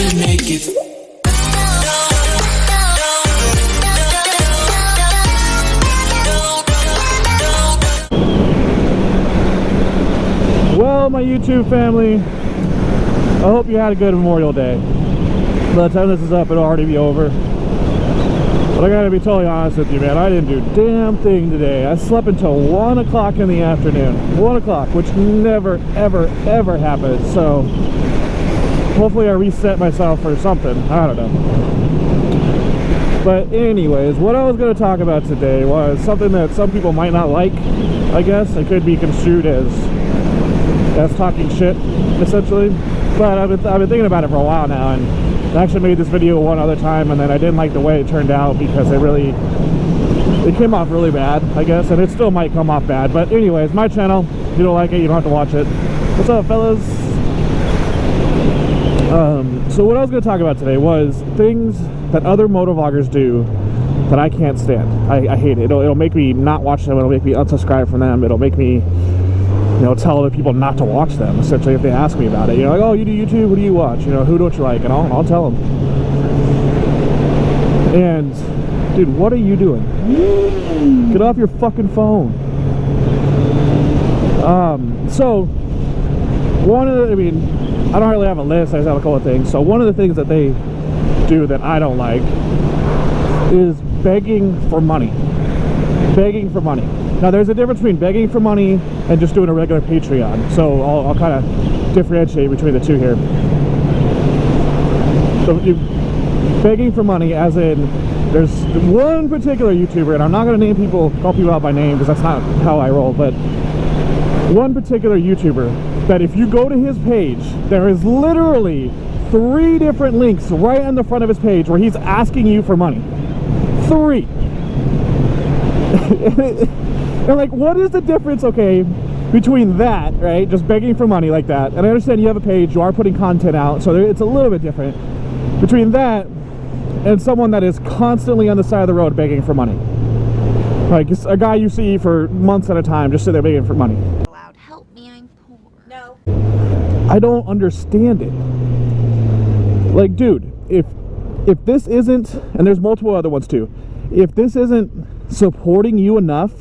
could make it. Well, my YouTube family, I hope you had a good Memorial Day. By the time this is up, it'll already be over. But I gotta be totally honest with you, man, I didn't do a damn thing today. I slept until 1 o'clock in the afternoon. 1 o'clock, which never, ever, ever happens. So, hopefully I reset myself or something. I don't know. But anyways, what I was going to talk about today was something that some people might not like, I guess. It could be construed as talking shit, essentially. But I've been thinking about it for a while now, and I actually made this video one other time, and then I didn't like the way it turned out because it came off really bad, I guess, and it still might come off bad. But anyways, my channel, if you don't like it, you don't have to watch it. What's up, fellas? So what I was going to talk about today was things that other motovloggers do that I can't stand. I hate it. It'll make me not watch them. It'll make me unsubscribe from them. It'll make me, tell other people not to watch them, essentially, if they ask me about it. Like, oh, you do YouTube, what do you watch? Who don't you like? And I'll tell them. And, dude, what are you doing? Get off your fucking phone. So, I don't really have a list, I just have a couple of things. So one of the things that they do that I don't like is begging for money. Begging for money. Now, there's a difference between begging for money and just doing a regular Patreon. So I'll kind of differentiate between the two here. So begging for money, as in, there's one particular YouTuber, and I'm not going to call people out by name because that's not how I roll, but one particular YouTuber that if you go to his page, there is literally 3 different links right on the front of his page where he's asking you for money. 3. And like, what is the difference, okay, between that, right, just begging for money like that, and I understand you have a page, you are putting content out, so it's a little bit different, between that and someone that is constantly on the side of the road begging for money. Like, it's a guy you see for months at a time just sitting there begging for money. Help me, I'm poor. No. I don't understand it. Like, dude, if this isn't, and there's multiple other ones too, if this isn't supporting you enough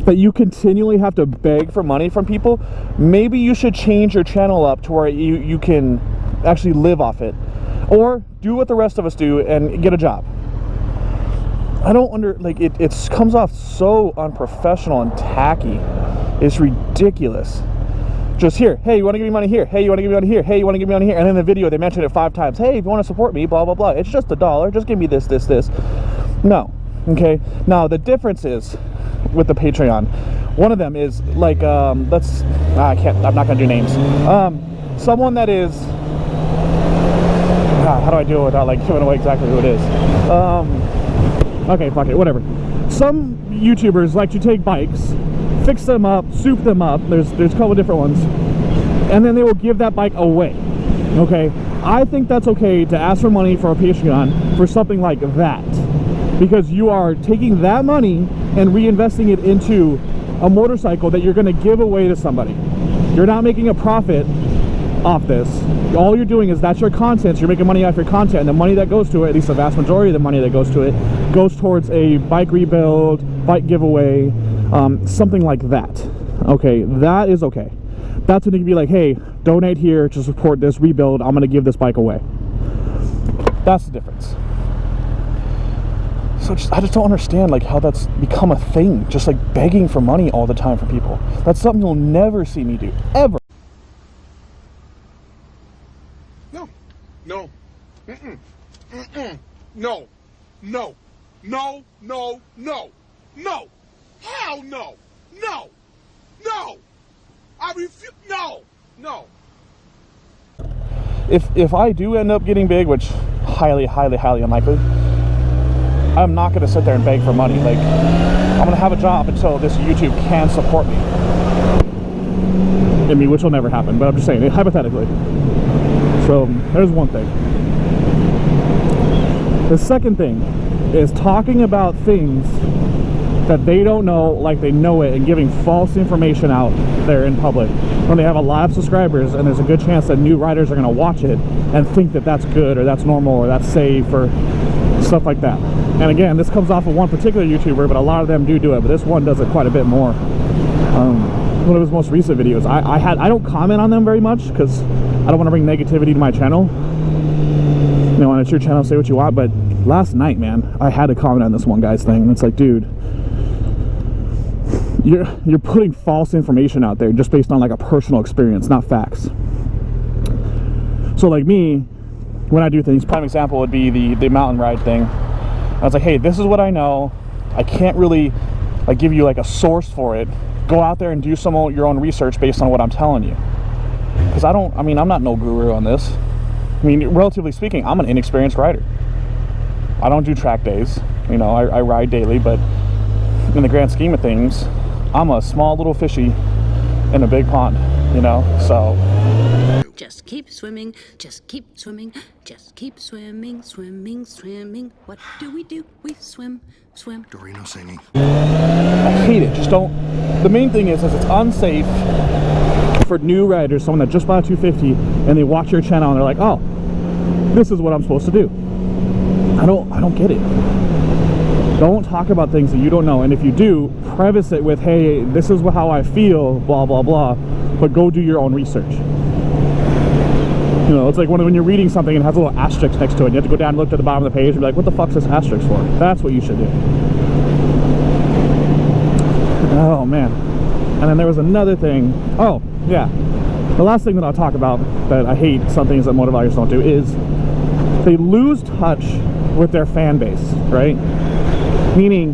that you continually have to beg for money from people, maybe you should change your channel up to where you can actually live off it. Or do what the rest of us do and get a job. I don't it comes off so unprofessional and tacky. It's ridiculous. Just here, hey, you want to give me money here? Hey, you want to give me money here? Hey, you want to give me money here? And then in the video they mention it 5 times. Hey, if you want to support me, blah blah blah. It's just $1. Just give me this. No. Okay. Now the difference is with the Patreon. One of them is like I'm not gonna do names. Someone that is how do I do it without like giving away exactly who it is? Okay, fuck it, whatever. Some YouTubers like to take bikes, fix them up, soup them up. There's a couple different ones, and then they will give that bike away. Okay, I think that's okay to ask for money for a Patreon for something like that, because you are taking that money and reinvesting it into a motorcycle that you're going to give away to somebody. You're not making a profit off this. All you're doing is that's your content. So you're making money off your content, and the money that goes to it, at least the vast majority of the money that goes to it, goes towards a bike rebuild, bike giveaway, something like that. Okay, that is okay. That's when you can be like, hey, donate here to support this rebuild. I'm going to give this bike away. That's the difference. So I just don't understand like how that's become a thing, just like begging for money all the time from people. That's something you'll never see me do, ever. No. Mm-mm. Mm-mm. No. No. No. No. No. No. Hell no. No. No. I refuse. No. No. If I do end up getting big, which highly unlikely, I'm not going to sit there and beg for money. Like, I'm going to have a job until this YouTube can support me. I mean, which will never happen, but I'm just saying, hypothetically. So, there's one thing. The second thing is talking about things that they don't know like they know it and giving false information out there in public. when they have a lot of subscribers, and there's a good chance that new riders are going to watch it and think that that's good or that's normal or that's safe or stuff like that. And again, this comes off of one particular YouTuber, but a lot of them do it, but this one does it quite a bit more. One of his most recent videos, I don't comment on them very much because I don't want to bring negativity to my channel. You know, and it's your channel, say what you want, but last night, man, I had to comment on this one guy's thing, and it's like, dude, you're putting false information out there just based on like a personal experience, not facts. So like me, when I do things, prime example would be the mountain ride thing. I was like, hey, this is what I know. I can't really like give you like a source for it. Go out there and do some of your own research based on what I'm telling you. Because I'm not no guru on this. I mean, relatively speaking, I'm an inexperienced rider. I don't do track days. You know, I ride daily, but in the grand scheme of things, I'm a small little fishy in a big pond, you know, so. Just keep swimming, just keep swimming, just keep swimming, swimming, swimming. What do? We swim, swim. Dorino singing. I hate it. Just don't. The main thing is it's unsafe for new riders, someone that just bought a 250 and they watch your channel and they're like, oh, this is what I'm supposed to do. I don't get it. Don't talk about things that you don't know, and if you do, preface it with, hey, this is how I feel, blah blah blah, but go do your own research. You know, it's like when you're reading something and it has a little asterisk next to it, you have to go down and look to the bottom of the page and be like, what the fuck's this asterisk for? That's what you should do. Oh man. And then there was another thing. Oh yeah, the last thing that I'll talk about that I hate, some things that motovloggers don't do, is they lose touch with their fan base, right? Meaning,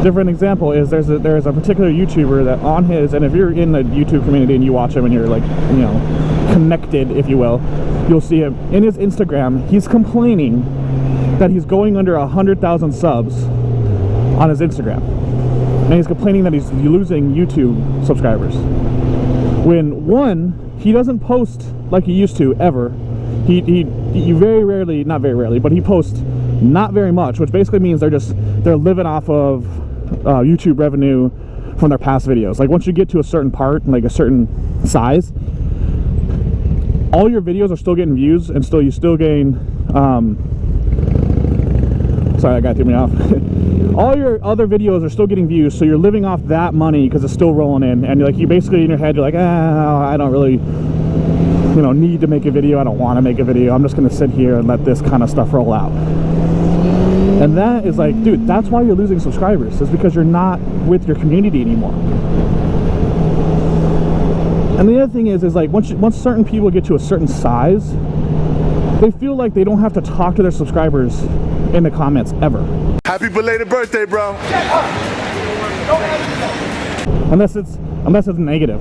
different example is there's a particular YouTuber that on his, and if you're in the YouTube community and you watch him and you're like, you know, connected, if you will, you'll see him in his Instagram. He's complaining that he's going under 100,000 subs on his Instagram, and he's complaining that he's losing YouTube subscribers. When one, he doesn't post like he used to ever. He very rarely, not very rarely, but he posts not very much, which basically means they're living off of YouTube revenue from their past videos. Like once you get to a certain part, like a certain size, all your videos are still getting views, and you still gain. Sorry, that guy threw me off. All your other videos are still getting views, so you're living off that money because it's still rolling in, and you basically in your head you're like, I don't really, you know, need to make a video. I don't want to make a video. I'm just going to sit here and let this kind of stuff roll out. And that is like, dude, that's why you're losing subscribers. It's because you're not with your community anymore. And the other thing is like once certain people get to a certain size, they feel like they don't have to talk to their subscribers in the comments ever. Happy belated birthday, bro. Unless it's negative.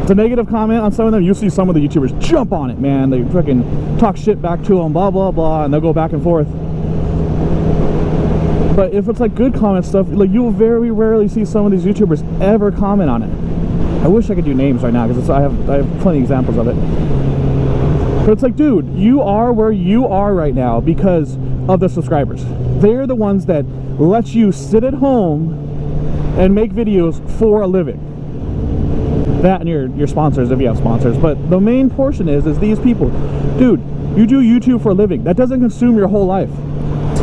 It's a negative comment on some of them. You see some of the YouTubers jump on it, man. They freaking talk shit back to them, blah blah blah, and they'll go back and forth. But if it's like good comment stuff, like you'll very rarely see some of these YouTubers ever comment on it. I wish I could do names right now because I have plenty of examples of it. But it's like, dude, you are where you are right now because of the subscribers. They're the ones that let you sit at home and make videos for a living. That and your sponsors, if you have sponsors. But the main portion is these people. Dude, you do YouTube for a living. That doesn't consume your whole life.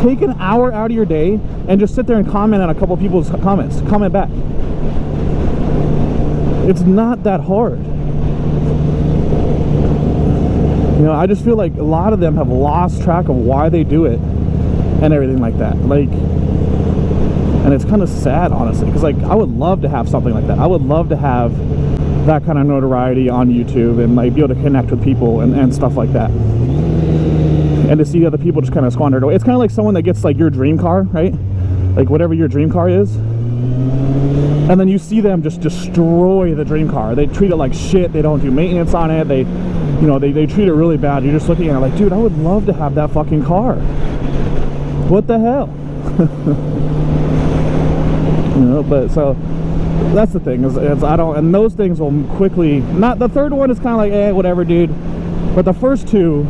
Take an hour out of your day and just sit there and comment on a couple people's comments. Comment back. It's not that hard. You know, I just feel like a lot of them have lost track of why they do it and everything like that. Like, and it's kind of sad, honestly, because like I would love to have something like that. I would love to have that kind of notoriety on YouTube and like be able to connect with people and stuff like that. And to see other people just kind of squander it away. It's kind of like someone that gets like your dream car, right? Like whatever your dream car is. And then you see them just destroy the dream car. They treat it like shit. They don't do maintenance on it. They, you know, they treat it really bad. You're just looking at it like, dude, I would love to have that fucking car. What the hell? You know, but so that's the thing is I don't, and those things will quickly, not the third one is kind of like, whatever, dude. But the first two,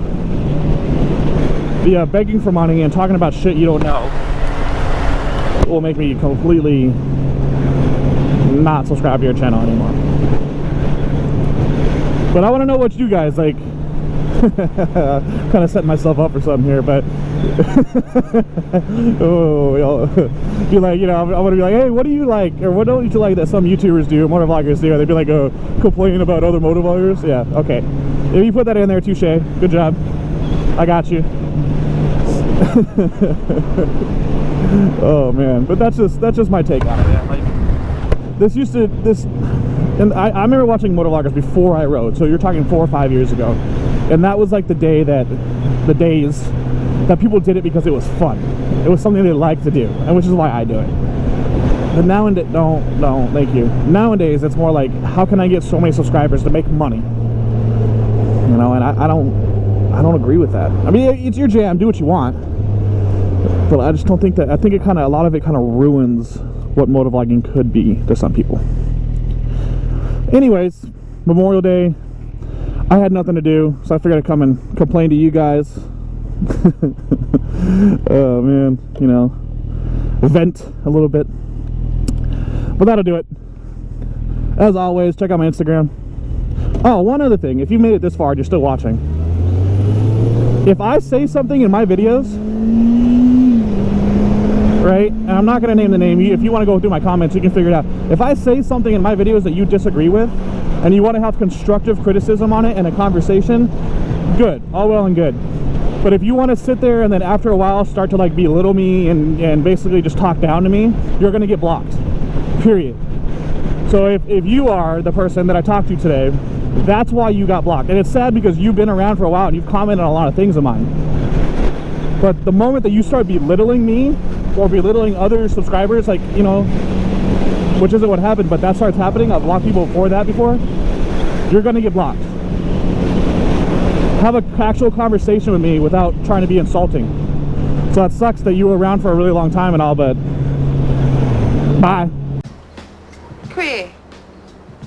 the begging for money and talking about shit you don't know, will make me completely not subscribe to your channel anymore. But I want to know what you guys like. Kind of setting myself up for something here, but oh, be like, you know, I want to be like, hey, what do you like, or what don't you like that some YouTubers do, motovloggers do? They'd be like, complain about other motovloggers. Yeah, okay. If you put that in there, touche. Good job. I got you. Oh man, but that's just my take on it. Man. Like, and I remember watching motovloggers before I rode. So you're talking 4 or 5 years ago, and that was like the days that people did it because it was fun. It was something they liked to do, and which is why I do it. But nowadays, no, thank you. Nowadays, it's more like, how can I get so many subscribers to make money? You know, and I don't agree with that. I mean, it's your jam, do what you want. But I just don't think that. I think a lot of it kind of ruins what motovlogging could be to some people. Anyways, Memorial Day, I had nothing to do, so I figured I'd come and complain to you guys. Oh man, you know, vent a little bit. But that'll do it. As always, check out my Instagram. Oh, one other thing, if you made it this far and you're still watching, if I say something in my videos, right, and I'm not going to name the name, if you want to go through my comments, you can figure it out. If I say something in my videos that you disagree with, and you want to have constructive criticism on it in a conversation, good, all well and good. But if you want to sit there and then after a while start to like belittle me and basically just talk down to me, you're going to get blocked, period. So if you are the person that I talked to today, that's why you got blocked. And it's sad because you've been around for a while and you've commented on a lot of things of mine. But the moment that you start belittling me or belittling other subscribers, like, you know, which isn't what happened, but that starts happening, I've blocked people before that before, you're going to get blocked. Have an actual conversation with me without trying to be insulting. So that sucks that you were around for a really long time and all, but bye. Quit.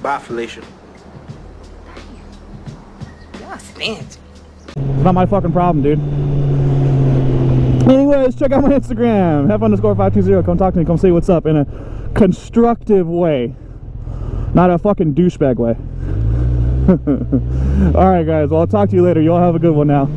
Bye, Felicia. Y'all stingy. It's not my fucking problem, dude. Anyways, check out my Instagram, F_520. Come talk to me, come say what's up in a constructive way, not a fucking douchebag way. Alright guys, well I'll talk to you later. You all have a good one now.